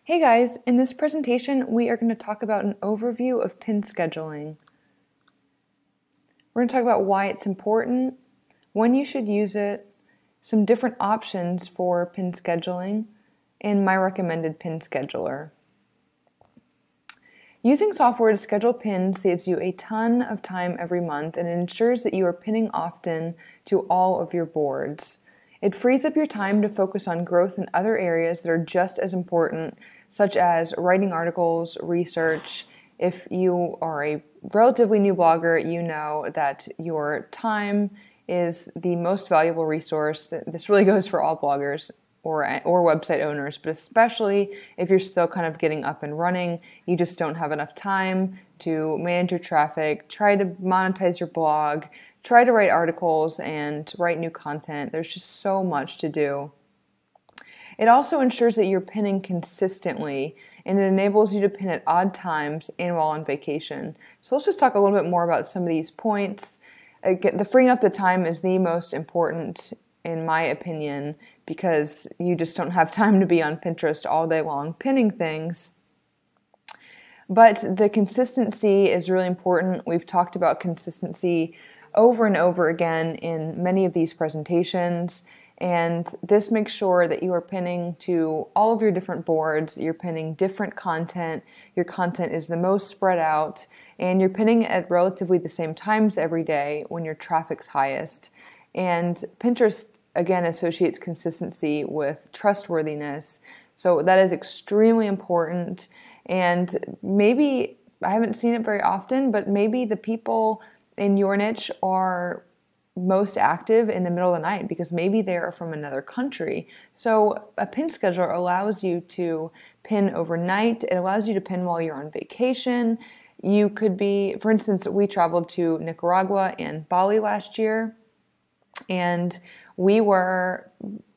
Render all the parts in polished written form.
Hey guys, in this presentation we are going to talk about an overview of pin scheduling. We're going to talk about why it's important, when you should use it, some different options for pin scheduling, and my recommended pin scheduler. Using software to schedule pins saves you a ton of time every month and it ensures that you are pinning often to all of your boards. It frees up your time to focus on growth in other areas that are just as important, such as writing articles, research. If you are a relatively new blogger, you know that your time is the most valuable resource. This really goes for all bloggers or website owners, but especially if you're still kind of getting up and running, you just don't have enough time to manage your traffic, try to monetize your blog, try to write articles and write new content. There's just so much to do. It also ensures that you're pinning consistently and it enables you to pin at odd times and while on vacation. So let's just talk a little bit more about some of these points. Again, the freeing up the time is the most important in my opinion because you just don't have time to be on Pinterest all day long pinning things. But the consistency is really important. We've talked about consistency over and over again in many of these presentations, and this makes sure that you are pinning to all of your different boards, you're pinning different content, your content is the most spread out, and you're pinning at relatively the same times every day when your traffic's highest. And Pinterest, again, associates consistency with trustworthiness, so that is extremely important. And maybe, I haven't seen it very often, but maybe the people in your niche are most active in the middle of the night because maybe they are from another country. So a pin scheduler allows you to pin overnight. It allows you to pin while you're on vacation. You could be, for instance, we traveled to Nicaragua and Bali last year, and we were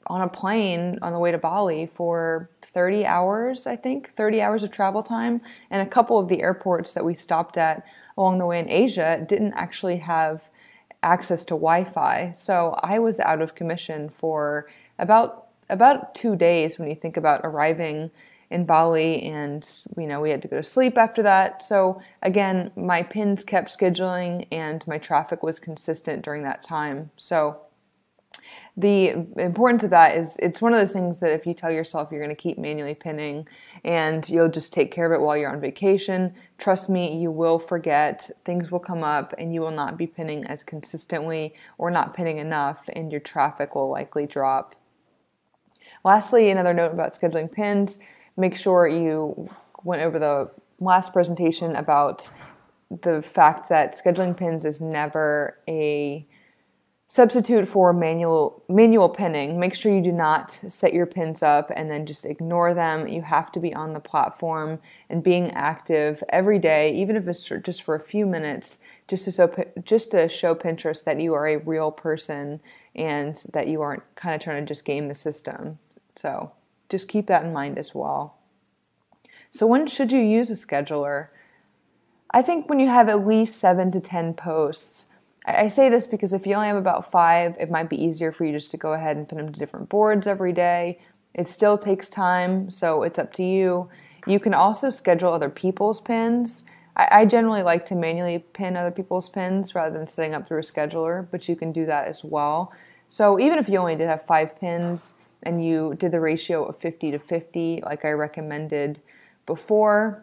on a plane on the way to Bali for 30 hours, I think, 30 hours of travel time. And a couple of the airports that we stopped at along the way in Asia didn't actually have access to Wi-Fi. So I was out of commission for about 2 days when you think about arriving in Bali, and we had to go to sleep after that. So again, my pins kept scheduling and my traffic was consistent during that time. So the importance of that is it's one of those things that if you tell yourself you're going to keep manually pinning and you'll just take care of it while you're on vacation, trust me, you will forget, things will come up, and you will not be pinning as consistently or not pinning enough, and your traffic will likely drop. Lastly, another note about scheduling pins, make sure you went over the last presentation about the fact that scheduling pins is never a substitute for manual pinning. Make sure you do not set your pins up and then just ignore them. You have to be on the platform and being active every day, even if it's just for a few minutes, just to show Pinterest that you are a real person and that you aren't kind of trying to just game the system. So just keep that in mind as well. So when should you use a scheduler? I think when you have at least 7 to 10 posts. I say this because if you only have about 5, it might be easier for you just to go ahead and pin them to different boards every day. It still takes time, so it's up to you. You can also schedule other people's pins. I generally like to manually pin other people's pins rather than setting up through a scheduler, but you can do that as well. So even if you only did have 5 pins and you did the ratio of 50 to 50, like I recommended before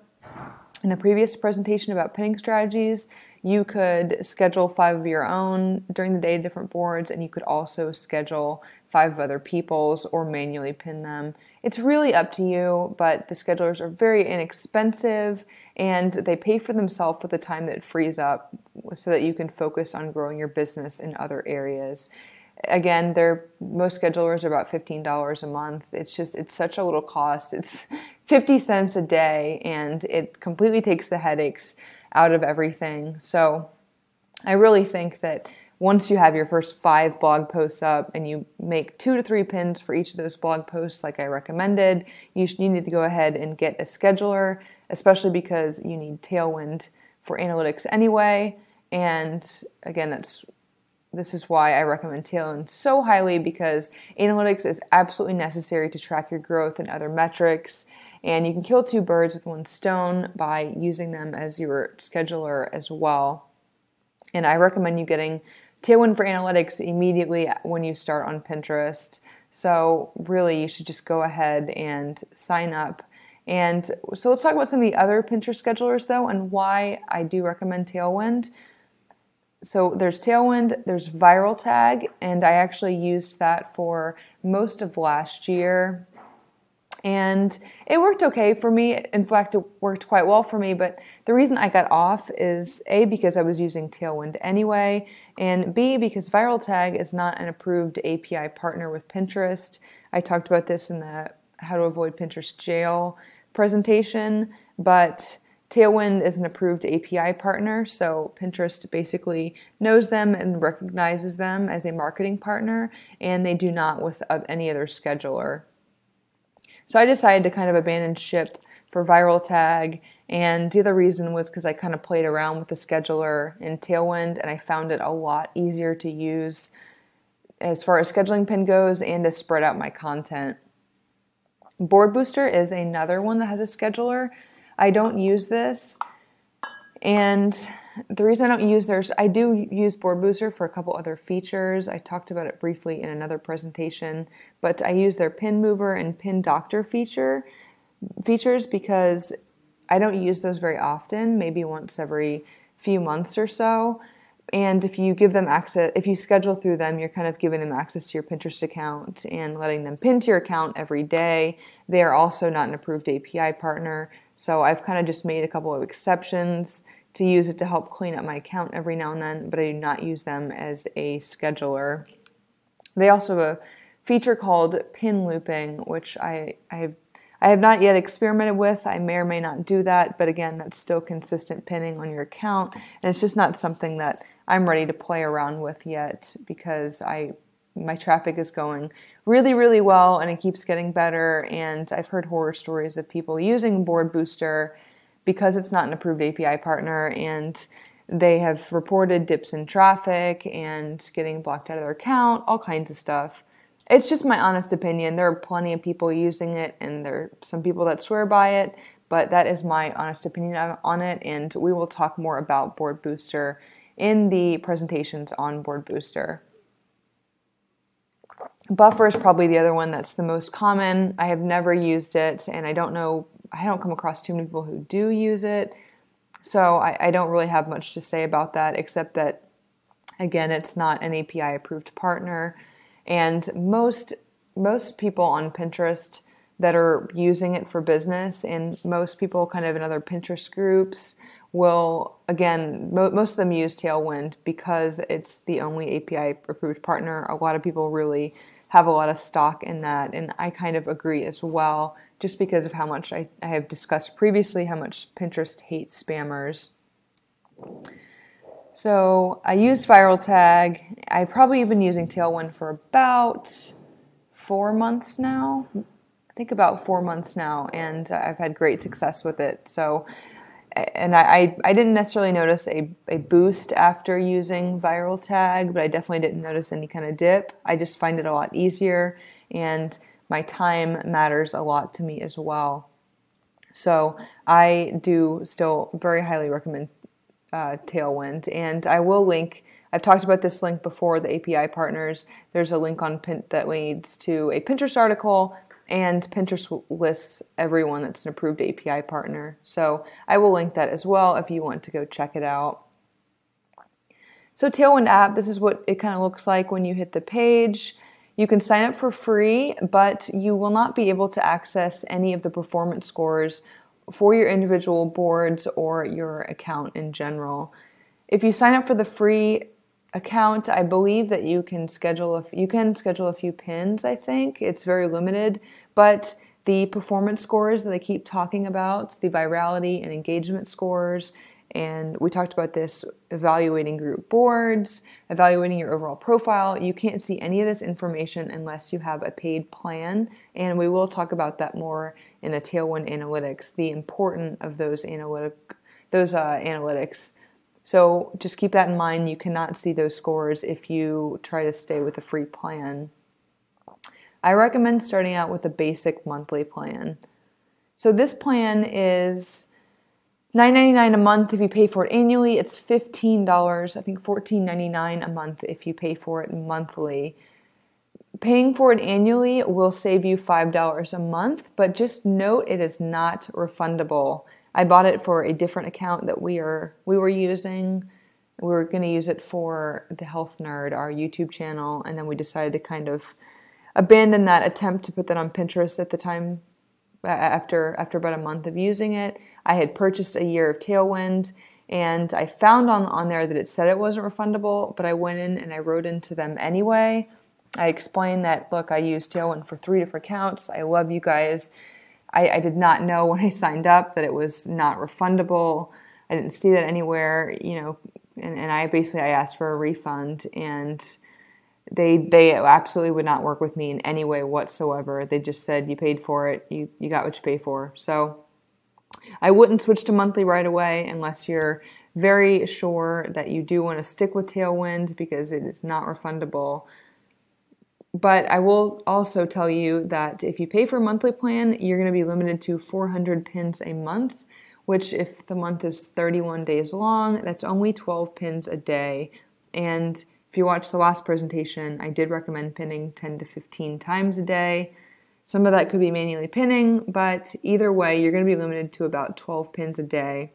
in the previous presentation about pinning strategies, you could schedule 5 of your own during the day to different boards, and you could also schedule 5 of other people's or manually pin them. It's really up to you, but the schedulers are very inexpensive and they pay for themselves with the time that it frees up so that you can focus on growing your business in other areas. Again, most schedulers are about $15 a month. It's such a little cost. It's 50 cents a day, and it completely takes the headaches out of everything. So I really think that once you have your first 5 blog posts up and you make 2 to 3 pins for each of those blog posts like I recommended, you need to go ahead and get a scheduler, especially because you need Tailwind for analytics anyway. And again, that's this is why I recommend Tailwind so highly, because analytics is absolutely necessary to track your growth and other metrics. And you can kill two birds with one stone by using them as your scheduler as well. And I recommend you getting Tailwind for Analytics immediately when you start on Pinterest. So really, you should just go ahead and sign up. And so let's talk about some of the other Pinterest schedulers though, and why I do recommend Tailwind. So there's Tailwind, there's Viral Tag, and I actually used that for most of last year. And it worked okay for me. In fact, it worked quite well for me, but the reason I got off is A, because I was using Tailwind anyway, and B, because Viral Tag is not an approved API partner with Pinterest. I talked about this in the How to Avoid Pinterest Jail presentation, but Tailwind is an approved API partner, so Pinterest basically knows them and recognizes them as a marketing partner, and they do not with any other scheduler. So I decided to kind of abandon ship for Viral Tag, and the other reason was because I kind of played around with the scheduler in Tailwind, and I found it a lot easier to use as far as scheduling pin goes and to spread out my content. Board Booster is another one that has a scheduler. I don't use this, and the reason I don't use theirs, I do use Board Booster for a couple other features. I talked about it briefly in another presentation, but I use their Pin Mover and Pin Doctor features because I don't use those very often, maybe once every few months or so. And if you give them access, if you schedule through them, you're kind of giving them access to your Pinterest account and letting them pin to your account every day. They are also not an approved API partner, so I've kind of just made a couple of exceptions to use it to help clean up my account every now and then, but I do not use them as a scheduler. They also have a feature called pin looping, which I have not yet experimented with. I may or may not do that, but again, that's still consistent pinning on your account, and it's just not something that I'm ready to play around with yet because my traffic is going really, really well, and it keeps getting better, and I've heard horror stories of people using Board Booster because it's not an approved API partner, and they have reported dips in traffic and getting blocked out of their account, all kinds of stuff. It's just my honest opinion. There are plenty of people using it, and there are some people that swear by it, but that is my honest opinion on it, and we will talk more about Board Booster in the presentations on Board Booster. Buffer is probably the other one that's the most common. I have never used it, and I don't come across too many people who do use it, so I don't really have much to say about that, except that, again, it's not an API approved partner, and most people on Pinterest that are using it for business, and most people kind of in other Pinterest groups will, again, most of them use Tailwind because it's the only API approved partner. A lot of people really have a lot of stock in that, and I kind of agree as well, just because of how much I have discussed previously, how much Pinterest hates spammers. So I use Viral Tag. I've probably been using Tailwind for about 4 months now. I think about 4 months now, and I've had great success with it. So, and I didn't necessarily notice a boost after using Viral Tag, but I definitely didn't notice any kind of dip. I just find it a lot easier, and my time matters a lot to me as well. So I do still very highly recommend Tailwind, and I will link. I've talked about this link before, the API partners. There's a link on that leads to a Pinterest article, and Pinterest lists everyone that's an approved API partner. So I will link that as well if you want to go check it out. So Tailwind app, this is what it kind of looks like when you hit the page. You can sign up for free, but you will not be able to access any of the performance scores for your individual boards or your account in general. If you sign up for the free account, I believe that you can schedule a few pins, I think. It's very limited, but the performance scores that I keep talking about, the virality and engagement scores, and we talked about this, evaluating group boards, evaluating your overall profile. You can't see any of this information unless you have a paid plan, and we will talk about that more in the Tailwind analytics, the importance of those analytics. So just keep that in mind. You cannot see those scores if you try to stay with a free plan. I recommend starting out with a basic monthly plan. So this plan is $9.99 a month if you pay for it annually. It's $15, I think $14.99 a month if you pay for it monthly. Paying for it annually will save you $5 a month, but just note it is not refundable. I bought it for a different account that we were using. We were going to use it for the Health Nerd, our YouTube channel, and then we decided to kind of abandon that attempt to put that on Pinterest at the time. After about a month of using it, I had purchased a year of Tailwind, and I found on there that it said it wasn't refundable, but I went in and I wrote into them anyway. I explained that, look, I use Tailwind for 3 different accounts. I love you guys. I did not know when I signed up that it was not refundable. I didn't see that anywhere, and I asked for a refund, and they absolutely would not work with me in any way whatsoever. They just said, you paid for it, you got what you paid for. So I wouldn't switch to monthly right away unless you're very sure that you do want to stick with Tailwind because it is not refundable. But I will also tell you that if you pay for a monthly plan, you're going to be limited to 400 pins a month, which if the month is 31 days long, that's only 12 pins a day. And if you watched the last presentation, I did recommend pinning 10 to 15 times a day. Some of that could be manually pinning, but either way, you're going to be limited to about 12 pins a day.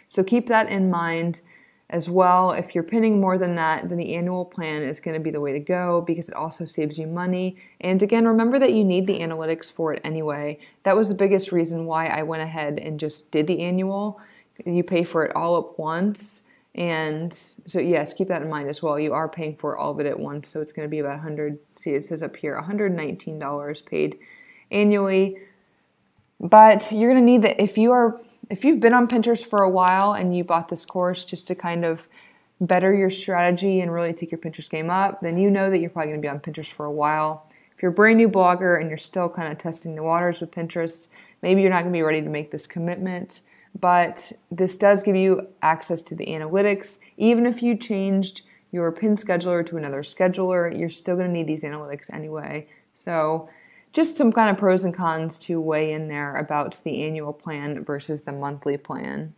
So keep that in mind as well. If you're pinning more than that, then the annual plan is going to be the way to go because it also saves you money. And again, remember that you need the analytics for it anyway. That was the biggest reason why I went ahead and just did the annual. You pay for it all at once. And so yes, keep that in mind as well. You are paying for all of it at once. So it's going to be about see, it says up here, $119 paid annually. But you're going to need that if you've been on Pinterest for a while and you bought this course just to kind of better your strategy and really take your Pinterest game up, then you know that you're probably going to be on Pinterest for a while. If you're a brand new blogger and you're still kind of testing the waters with Pinterest, maybe you're not going to be ready to make this commitment, but this does give you access to the analytics. Even if you changed your pin scheduler to another scheduler, you're still going to need these analytics anyway. So just some kind of pros and cons to weigh in there about the annual plan versus the monthly plan.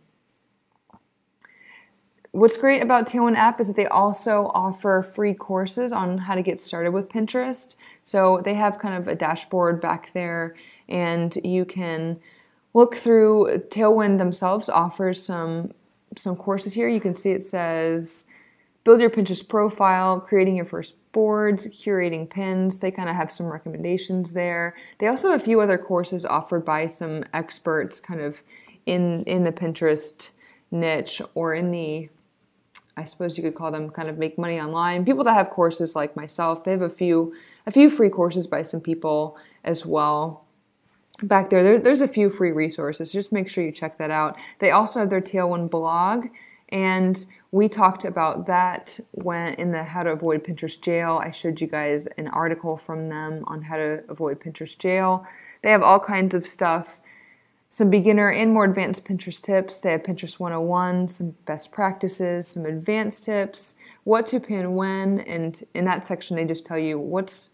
What's great about Tailwind app is that they also offer free courses on how to get started with Pinterest. So they have kind of a dashboard back there, and you can look through. Tailwind themselves offers some courses here. You can see it says build your Pinterest profile, creating your first boards, curating pins. They kind of have some recommendations there. They also have a few other courses offered by some experts kind of in the Pinterest niche, or in the, I suppose you could call them kind of make money online. People that have courses like myself, they have a few free courses by some people as well. Back there's a few free resources. Just make sure you check that out. They also have their Tailwind blog, and we talked about that when in the How to Avoid Pinterest Jail. I showed you guys an article from them on how to avoid Pinterest jail. They have all kinds of stuff, some beginner and more advanced Pinterest tips. They have Pinterest 101, some best practices, some advanced tips, what to pin when, and in that section they just tell you what's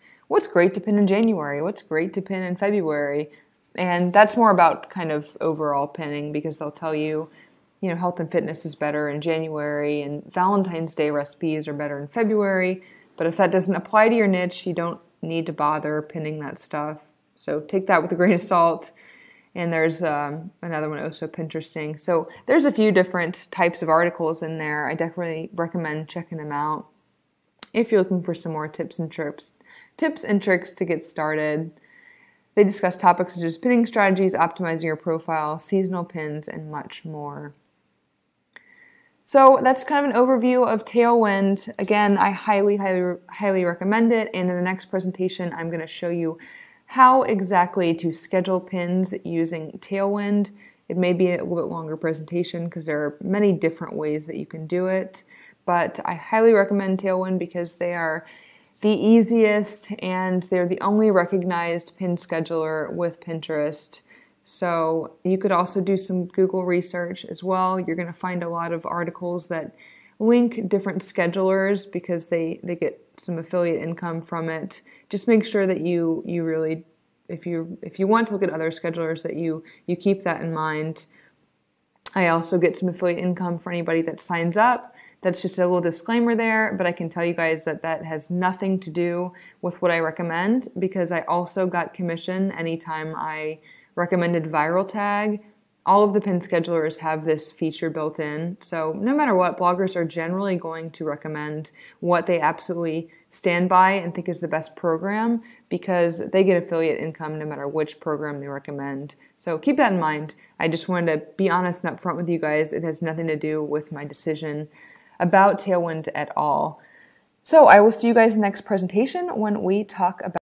great to pin in January, what's great to pin in February. And that's more about kind of overall pinning, because they'll tell you, health and fitness is better in January and Valentine's Day recipes are better in February. But if that doesn't apply to your niche, you don't need to bother pinning that stuff. So take that with a grain of salt. And there's another one, also Pinteresting. So there's a few different types of articles in there. I definitely recommend checking them out if you're looking for some more tips and tricks to get started. They discuss topics such as pinning strategies, optimizing your profile, seasonal pins, and much more. So that's kind of an overview of Tailwind. Again, I highly, highly, highly recommend it. And in the next presentation, I'm going to show you how exactly to schedule pins using Tailwind. It may be a little bit longer presentation because there are many different ways that you can do it. But I highly recommend Tailwind because they are the easiest and they're the only recognized pin scheduler with Pinterest So you could also do some Google research as well. You're going to find a lot of articles that link different schedulers because they get some affiliate income from it. Just make sure that you really, if you want to look at other schedulers, that you keep that in mind. I also get some affiliate income for anybody that signs up. That's just a little disclaimer there, but I can tell you guys that has nothing to do with what I recommend, because I also got commission anytime I recommended Viral Tag. All of the pin schedulers have this feature built in. So no matter what, bloggers are generally going to recommend what they absolutely stand by and think is the best program, because they get affiliate income no matter which program they recommend. So keep that in mind. I just wanted to be honest and upfront with you guys. It has nothing to do with my decision about Tailwind at all. So I will see you guys in the next presentation when we talk about